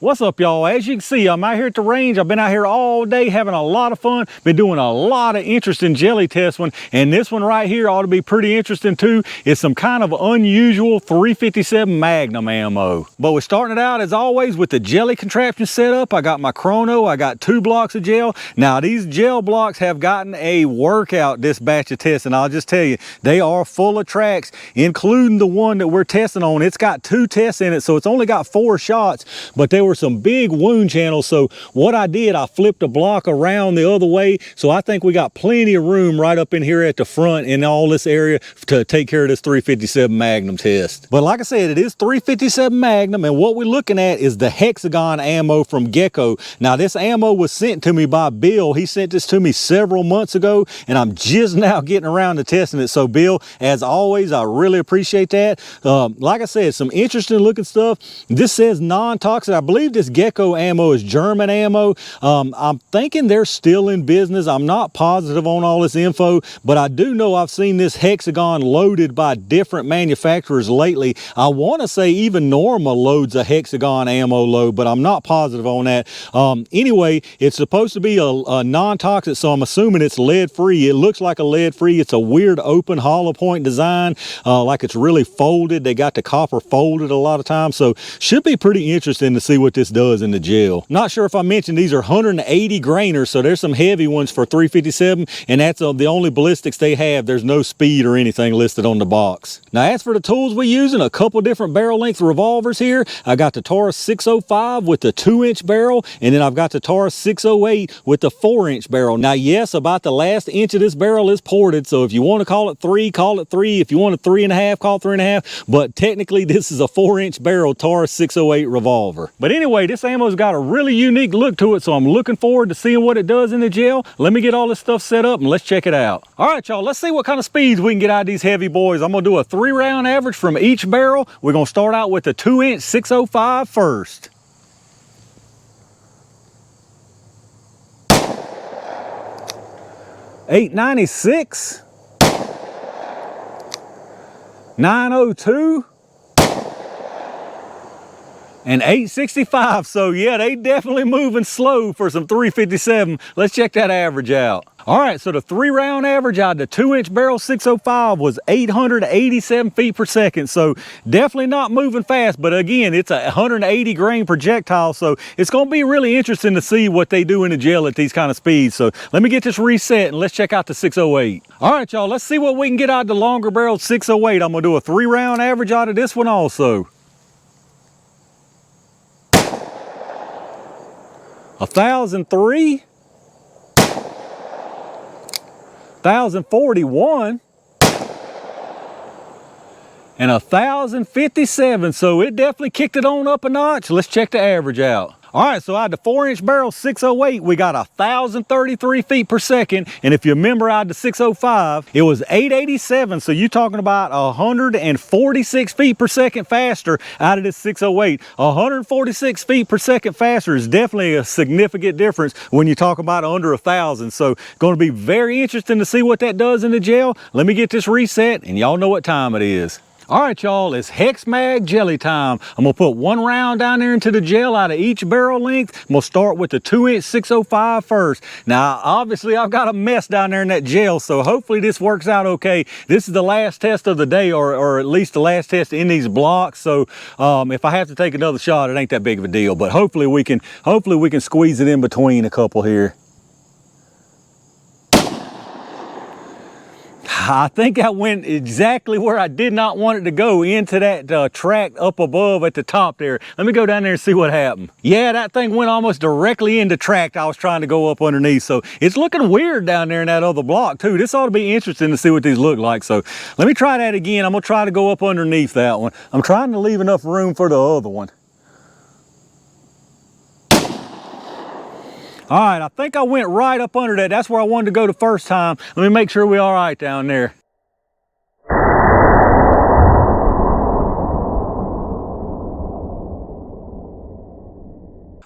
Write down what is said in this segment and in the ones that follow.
What's up, y'all? As you can see, I'm out here at the range. I've been out here all day having a lot of fun. Been doing a lot of interesting jelly test one, and this one right here ought to be pretty interesting too. It's some kind of unusual 357 Magnum ammo. But we're starting it out as always with the jelly contraption set up. I got my chrono, I got 2 blocks of gel. Now these gel blocks have gotten a workout this batch of tests, and I'll just tell you, they are full of tracks, including the one that we're testing on. It's got 2 tests in it, so it's only got 4 shots, but they were some big wound channels. So what I did, I flipped the block around the other way, so I think we got plenty of room right up in here at the front in all this area to take care of this 357 Magnum test. But like I said, it is 357 Magnum, and what we're looking at is the Hexagon ammo from Geco. Now this ammo was sent to me by Bill. He sent this to me several months ago, and I'm just now getting around to testing it. So Bill, as always, I really appreciate that. Like I said, some interesting looking stuff. This says non-toxic. I believe this Geco ammo is German ammo. I'm thinking they're still in business. I'm not positive on all this info, but I do know I've seen this Hexagon loaded by different manufacturers lately. I want to say even Norma loads a Hexagon ammo load, but I'm not positive on that. Anyway, it's supposed to be a non-toxic, so I'm assuming it's lead-free. It looks like a lead-free. It's a weird open hollow point design, like it's really folded. They got the copper folded a lot of times, so should be pretty interesting to see what this does in the gel. Not sure if I mentioned these are 180 grainers, so there's some heavy ones for 357, and that's the only ballistics they have. There's no speed or anything listed on the box. Now as for the tools we're using, a couple different barrel length revolvers here. I got the Taurus 605 with the 2-inch barrel, and then I've got the Taurus 608 with the 4-inch barrel. Now yes, about the last inch of this barrel is ported, so if you want to call it 3, call it 3. If you want a 3.5, call it 3.5, but technically this is a 4-inch barrel Taurus 608 revolver. But anyway, this ammo's got a really unique look to it, so I'm looking forward to seeing what it does in the gel. Let me get all this stuff set up and let's check it out. All right, y'all, let's see what kind of speeds we can get out of these heavy boys. I'm gonna do a 3-round average from each barrel. We're gonna start out with the 2-inch 605 first. .896, 902, and 865. So yeah, they definitely moving slow for some 357. Let's check that average out. All right, so the 3-round average out of the 2-inch barrel 605 was 887 feet per second. So definitely not moving fast, but again, it's a 180 grain projectile, so it's gonna be really interesting to see what they do in the gel at these kind of speeds. So let me get this reset and let's check out the 608. All right, y'all, let's see what we can get out of the longer barrel 608. I'm gonna do a 3-round average out of this one also. 1,003, 1,041, and 1,057. So it definitely kicked it on up a notch. Let's check the average out. All right, so out of the 4-inch barrel 608, we got 1,033 feet per second. And if you remember out of the 605, it was 887. So you're talking about 146 feet per second faster out of this 608. 146 feet per second faster is definitely a significant difference when you talk about under 1,000. So going to be very interesting to see what that does in the gel. Let me get this reset and y'all know what time it is. All right, y'all, it's Hex Mag jelly time. I'm gonna put 1 round down there into the gel out of each barrel length. I'm gonna start with the 2-inch 605 first. Now, obviously, I've got a mess down there in that gel, so hopefully this works out okay. This is the last test of the day, or at least the last test in these blocks. So if I have to take another shot, it ain't that big of a deal. But hopefully we can squeeze it in between a couple here. I think I went exactly where I did not want it to go, into that track up above at the top there. Let me go down there and see what happened. Yeah, that thing went almost directly into track I was trying to go up underneath. So it's looking weird down there in that other block too. This ought to be interesting to see what these look like. So let me try that again. I'm gonna try to go up underneath that one. I'm trying to leave enough room for the other one. All right, I think I went right up under that. That's where I wanted to go the first time. Let me make sure we're all right down there.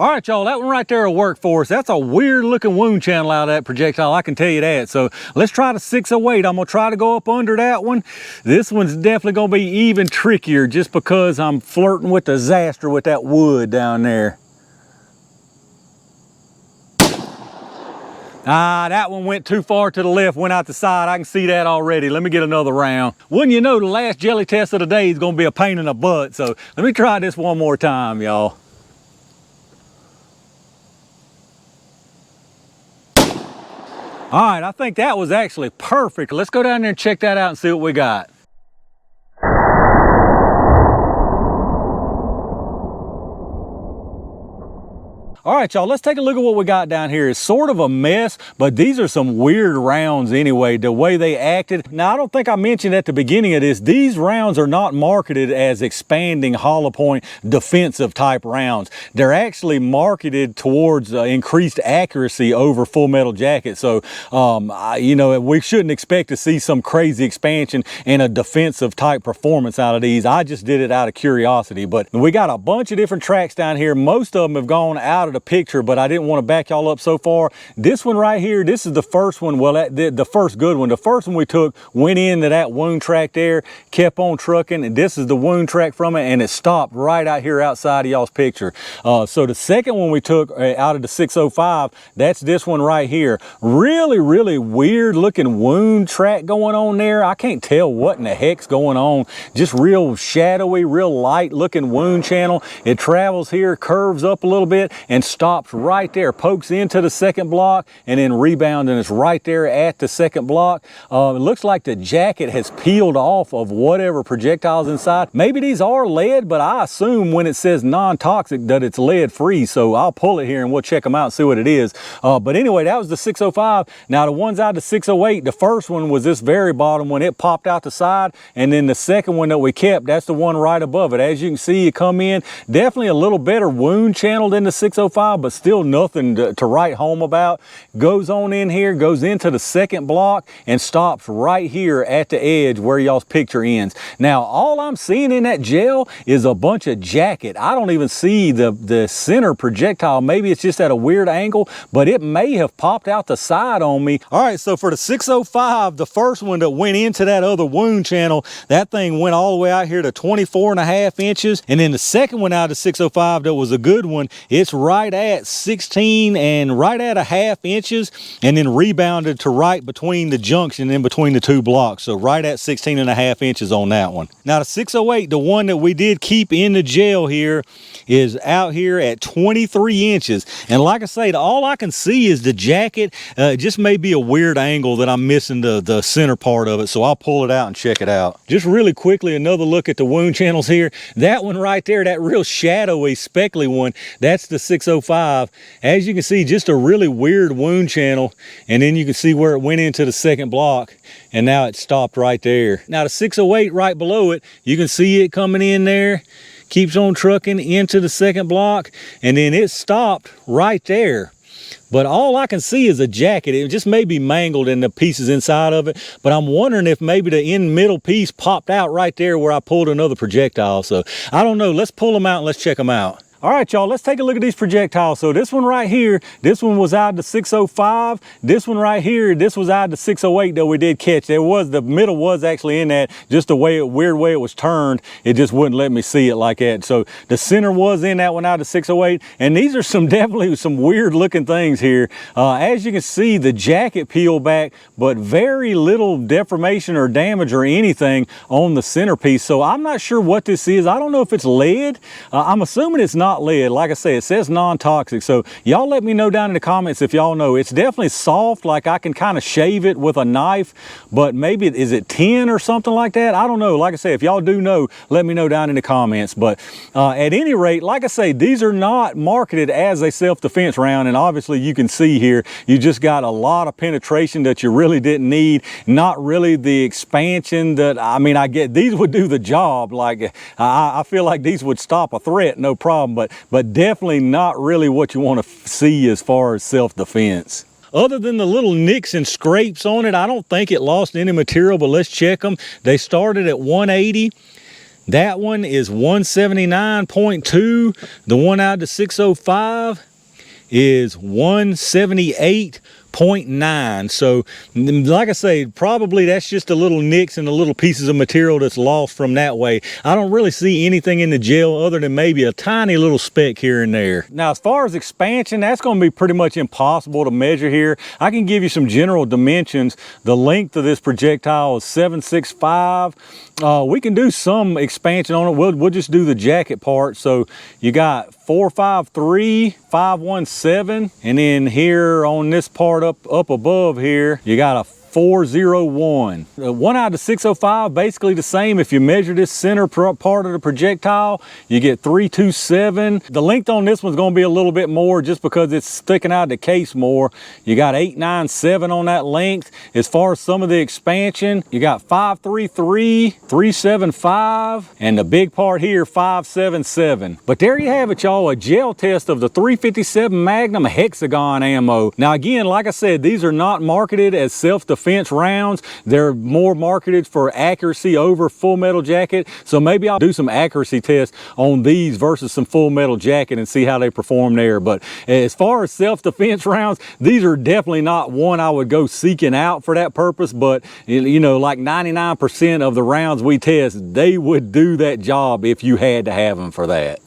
All right, y'all, that one right there will work for us. That's a weird looking wound channel out of that projectile, I can tell you that. So let's try the 608. I'm gonna try to go up under that one. This one's definitely gonna be even trickier just because I'm flirting with disaster with that wood down there. Ah, that one went too far to the left, went out the side. I can see that already. Let me get another round. Wouldn't you know, the last jelly test of the day is gonna be a pain in the butt. So let me try this one more time, y'all. All right, I think that was actually perfect. Let's go down there and check that out and see what we got. All right, y'all, let's take a look at what we got down here. It's sort of a mess, but these are some weird rounds anyway, the way they acted. Now, I don't think I mentioned at the beginning of this, these rounds are not marketed as expanding hollow point defensive type rounds. They're actually marketed towards increased accuracy over full metal jacket. So, you know, we shouldn't expect to see some crazy expansion and a defensive type performance out of these. I just did it out of curiosity, but we got a bunch of different tracks down here. Most of them have gone out of the picture, but I didn't want to back y'all up so far. This one right here, this is the first one. Well, the first good one. The first one we took went into that wound track there, kept on trucking, and this is the wound track from it, and it stopped right out here outside of y'all's picture. So the second one we took out of the 605, that's this one right here. Really weird looking wound track going on there. I can't tell what in the heck's going on. Just real shadowy, real light looking wound channel. It travels here, curves up a little bit, and stops right there, pokes into the second block, and then rebounds, and it's right there at the second block. It looks like the jacket has peeled off of whatever projectiles inside. Maybe these are lead, but I assume when it says non-toxic that it's lead free, so I'll pull it here and we'll check them out and see what it is. But anyway, that was the 605. Now the ones out of the 608, the first one was this very bottom one. It popped out the side, and then the second one that we kept, that's the one right above it. As you can see, you come in, definitely a little better wound channel than the 605, but still nothing to write home about. Goes on in here, goes into the second block, and stops right here at the edge where y'all's picture ends. Now, all I'm seeing in that gel is a bunch of jacket. I don't even see the center projectile. Maybe it's just at a weird angle, but it may have popped out the side on me. All right, so for the 605, the first one that went into that other wound channel, that thing went all the way out here to 24.5 inches. And then the second one out of the 605 that was a good one, it's right at 16 and right at 1/2 inches, and then rebounded to right between the junction in between the two blocks. So right at 16.5 inches on that one. Now the 608, the one that we did keep in the gel here, is out here at 23 inches. And like I say, all I can see is the jacket. It just may be a weird angle that I'm missing the center part of it. So I'll pull it out and check it out. Just really quickly, another look at the wound channels here. That one right there, that real shadowy, speckly one, that's the 605. As you can see, just a really weird wound channel. And then you can see where it went into the second block, and now it stopped right there. Now the 608 right below it, you can see it coming in there, keeps on trucking into the second block, and then it stopped right there. But all I can see is a jacket. It just may be mangled in the pieces inside of it, but I'm wondering if maybe the end middle piece popped out right there where I pulled another projectile. So I don't know. Let's pull them out and let's check them out. All right, y'all, let's take a look at these projectiles. So this one right here, this one was out of the 605. This one right here, this was out of the 608 that we did catch. The middle was actually in that, just the weird way it was turned, it just wouldn't let me see it like that. So the center was in that one out of the 608. And these are definitely some weird looking things here. As you can see, the jacket peeled back, but very little deformation or damage or anything on the centerpiece. So I'm not sure what this is. I don't know if it's lead. I'm assuming it's not lead. Like I say, it says non-toxic, so y'all let me know down in the comments if y'all know. It's definitely soft, like I can kind of shave it with a knife, but maybe is it tin or something like that? I don't know. Like I say, if y'all do know, let me know down in the comments. But at any rate, like I say, these are not marketed as a self-defense round, and obviously you can see here you just got a lot of penetration that you really didn't need. Not really the expansion that, I mean, I get these would do the job. Like I feel like these would stop a threat, no problem, but definitely not really what you want to see as far as self-defense. Other than the little nicks and scrapes on it, I don't think it lost any material, but let's check them. They started at 180. That one is 179.2. The one out to 605 is 178.2. 0.9. So like I say, probably that's just a little nicks and the little pieces of material that's lost from that way. I don't really see anything in the gel other than maybe a tiny little speck here and there. Now, as far as expansion, that's going to be pretty much impossible to measure here. I can give you some general dimensions. The length of this projectile is 765. We can do some expansion on it. We'll just do the jacket part. So you got 453, 517, and then here on this part up above here, you got a 401. 1 out of 605, basically the same. If you measure this center part of the projectile, you get 327. The length on this one's going to be a little bit more just because it's sticking out of the case more. You got 897 on that length. As far as some of the expansion, you got 533, 375, and the big part here, 577. But there you have it, y'all, a gel test of the 357 Magnum Hexagon ammo. Now again, like I said, these are not marketed as self-defense rounds. They're more marketed for accuracy over full metal jacket. So maybe I'll do some accuracy tests on these versus some full metal jacket and see how they perform there. But as far as self-defense rounds, these are definitely not one I would go seeking out for that purpose. But you know, like 99% of the rounds we test, they would do that job if you had to have them for that.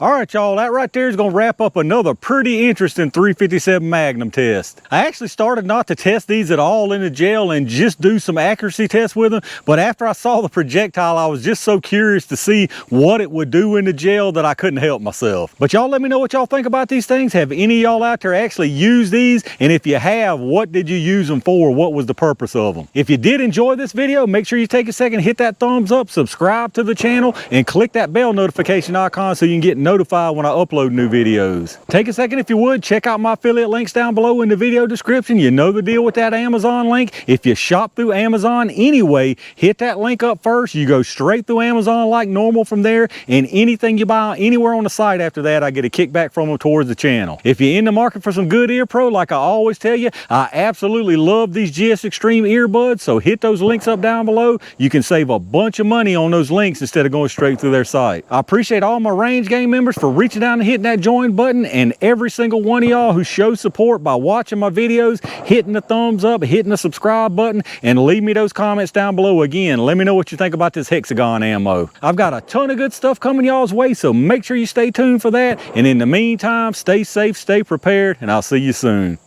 All right, y'all, that right there is going to wrap up another pretty interesting 357 Magnum test. I actually started not to test these at all in the gel and just do some accuracy tests with them, but after I saw the projectile, I was just so curious to see what it would do in the gel that I couldn't help myself. But y'all let me know what y'all think about these things. Have any of y'all out there actually used these? And if you have, what did you use them for? What was the purpose of them? If you did enjoy this video, make sure you take a second, hit that thumbs up, subscribe to the channel, and click that bell notification icon so you can get notified when I upload new videos. Take a second, if you would, check out my affiliate links down below in the video description. You know the deal with that Amazon link. If you shop through Amazon anyway, hit that link up first. You go straight through Amazon like normal from there, and anything you buy anywhere on the site after that, I get a kickback from them towards the channel. If you're in the market for some good ear pro, like I always tell you, I absolutely love these GS Extreme earbuds, so hit those links up down below. You can save a bunch of money on those links instead of going straight through their site. I appreciate all my range game members for reaching down and hitting that join button, and every single one of y'all who shows support by watching my videos, hitting the thumbs up, hitting the subscribe button, and leave me those comments down below. Again, let me know what you think about this Hexagon ammo. I've got a ton of good stuff coming y'all's way, so make sure you stay tuned for that. And in the meantime, stay safe, stay prepared, and I'll see you soon.